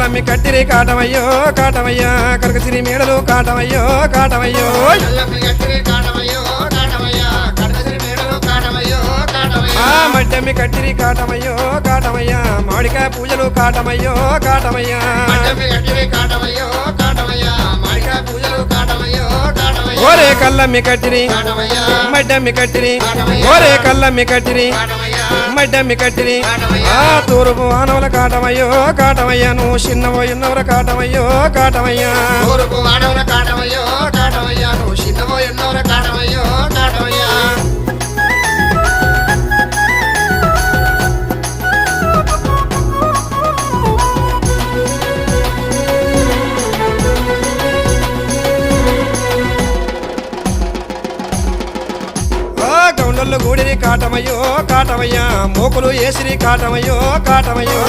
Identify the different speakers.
Speaker 1: కళ్ళమ్మి కట్టిరి కాటమయ్యో కాటమయ్యా కరకసిరి మేడలు కాటమయ్యో కాటమయ్యో ఆ మడ్డమ్మి కట్టిరి కాటమయ్యో కాటమయ్యా మామిడికాయ పూజలు కాటమయ్యో కాటమయ్యా ఓరే కళ్ళమ్మి కట్టిరి మడ్డమ్మి కట్టిరి ఓరే కళ్ళమ్మి కట్టిరి మడ్డమ్మి కట్టిరి ఆ తూర్పు ఆనవుల కాటమయ్యో కాటమయ్యా నువ్వు చిన్నవో ఎన్నవర కాటమయ్యో కాటమయ్యా గౌండల్లో గూడిరి కాటమయ్యో కాటమయ్యా మోకులు ఏసిరి కాటమయ్యో కాటమయ్యో